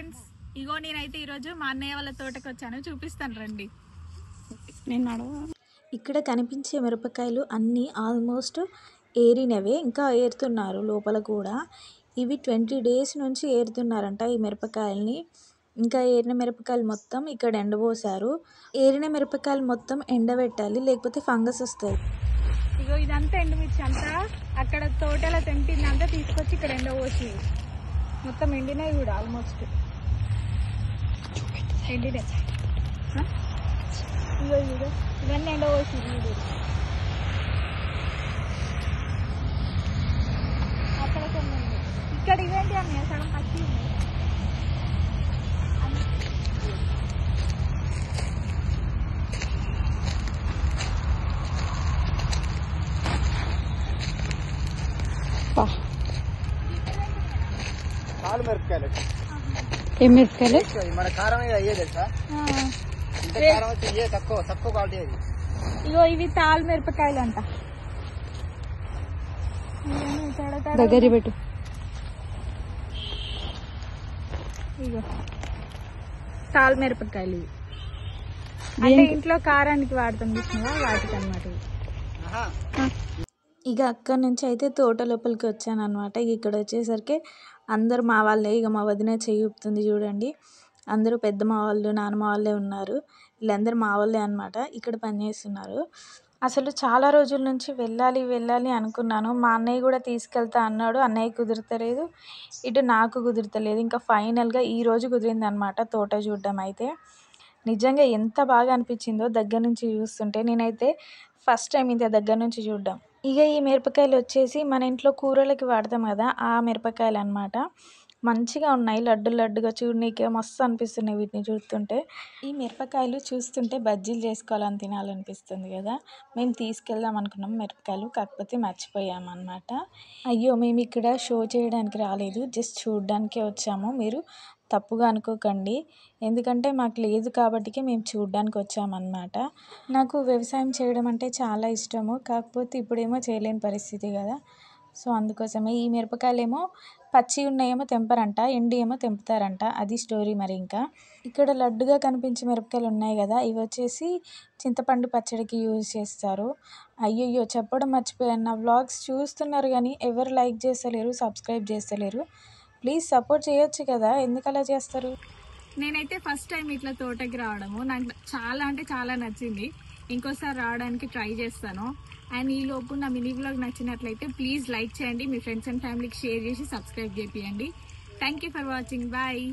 Friends, ఇగో నేనైతే ఈరోజు మా అన్నయ్య వాళ్ళ తోటకి వచ్చాను, చూపిస్తాను రండి. ఇక్కడ కనిపించే మిరపకాయలు అన్నీ ఆల్మోస్ట్ ఏరినవే, ఇంకా ఏరుతున్నారు లోపల కూడా. ఇవి 20 days నుంచి ఏరుతున్నారంట ఈ మిరపకాయల్ని. ఇంకా ఏరిన మిరపకాయలు మొత్తం ఇక్కడ ఎండబోసారు. ఏరిన మిరపకాయలు మొత్తం ఎండబెట్టాలి, లేకపోతే ఫంగస్ వస్తుంది. ఇగో ఇదంతా ఎండుమిర్చి అంతా అక్కడ తోటలో తెంపిందంతా తీసుకొచ్చి ఇక్కడ ఎండబోసి మొత్తం ఎండినాయి కూడా, ఆల్మోస్ట్ ఎండినాయి. ఇగో ఇగో ఇవన్నీ ఎండబోసి అక్కడ కొన్ని ఉన్నాయి. ఇక్కడ ఇవేంటి అన్నయ్య సగం పచ్చి ఉన్నాయి. ఏం మిరపకాయలు మన కారం అయ్యే తెలుసా? తక్కువ క్వాలిటీ అది. ఇగో ఇవి తాల్ మిరపకాయలు అంట. దగ్గర పెట్టు. ఇగో తాల్ మిరపకాయలు ఇవి అంటే ఇంట్లో కారానికి వాడతాం చూసినా వాటికి అన్నమాట. ఇక అక్కడి నుంచి అయితే తోట లోపలికి వచ్చాను అనమాట. ఇక్కడ వచ్చేసరికి అందరు మా వాళ్ళే. ఇక మా వదిన చెయ్యి ఊపుతుంది చూడండి. అందరూ పెద్ద మా వాళ్ళు, నాన్నమ్మ వాళ్ళే ఉన్నారు. వీళ్ళందరూ మా వాళ్ళే అనమాట, ఇక్కడ పనిచేస్తున్నారు. అసలు చాలా రోజుల నుంచి వెళ్ళాలి అనుకున్నాను. మా అన్నయ్య కూడా తీసుకెళ్తా అన్నాడు, అన్నయ్య కుదురుతలేదు, ఇటు నాకు కుదురుతలేదు. ఇంకా ఫైనల్గా ఈరోజు కుదిరింది అనమాట తోట చూడడం. అయితే నిజంగా ఎంత బాగా అనిపించిందో దగ్గర నుంచి చూస్తుంటే. నేనైతే ఫస్ట్ టైం ఇంత దగ్గర నుంచి చూడడం. ఇక ఈ మిరపకాయలు వచ్చేసి మన ఇంట్లో కూరలకి వాడతాం కదా, ఆ మిరపకాయలు అనమాట. మంచిగా ఉన్నాయి, లడ్డుగా చూడనీకే మస్తు అనిపిస్తున్నాయి వీటిని చూస్తుంటే. ఈ మిరపకాయలు చూస్తుంటే బజ్జీలు చేసుకోవాలని తినాలనిపిస్తుంది కదా. మేము తీసుకెళ్దాం అనుకున్నాం మిరపకాయలు, కాకపోతే మర్చిపోయామన్నమాట. అయ్యో, మేము ఇక్కడ షో చేయడానికి రాలేదు, జస్ట్ చూడడానికే వచ్చాము. మీరు తప్పుగా అనుకోకండి, ఎందుకంటే మాకు లేదు కాబట్టి మేము చూడడానికి వచ్చామన్నమాట. నాకు వ్యవసాయం చేయడం అంటే చాలా ఇష్టము, కాకపోతే ఇప్పుడేమో చేయలేని పరిస్థితి కదా. సో అందుకోసమే. ఈ మిరపకాయలు ఏమో పచ్చి ఉన్నాయేమో తెంపరంట, ఎండి ఏమో తెంపుతారంట, అది స్టోరీ. మరి ఇంకా ఇక్కడ లడ్డుగా కనిపించే మిరపకాయలు ఉన్నాయి కదా, ఇవి వచ్చేసి చింతపండు పచ్చడికి యూజ్ చేస్తారు. అయ్యయ్యో, చెప్పడం మర్చిపోయాను. నా వ్లాగ్స్ చూస్తున్నారు కానీ ఎవరు లైక్ చేస్తలేరు, సబ్స్క్రైబ్ చేస్తలేరు. ప్లీజ్ సపోర్ట్ చేయొచ్చు కదా, ఎందుకు అలా చేస్తారు? నేనైతే ఫస్ట్ టైం ఇట్లా తోటకి రావడము నాకు చాలా అంటే చాలా నచ్చింది. ఇంకోసారి రావడానికి ట్రై చేస్తాను. అండ్ ఈ లోపు నా మినీ వ్లాగ్ నచ్చినట్లయితే ప్లీజ్ లైక్ చేయండి, మీ ఫ్రెండ్స్ అండ్ ఫ్యామిలీకి షేర్ చేసి సబ్స్క్రైబ్ చేయండి. Thank you for watching. Bye.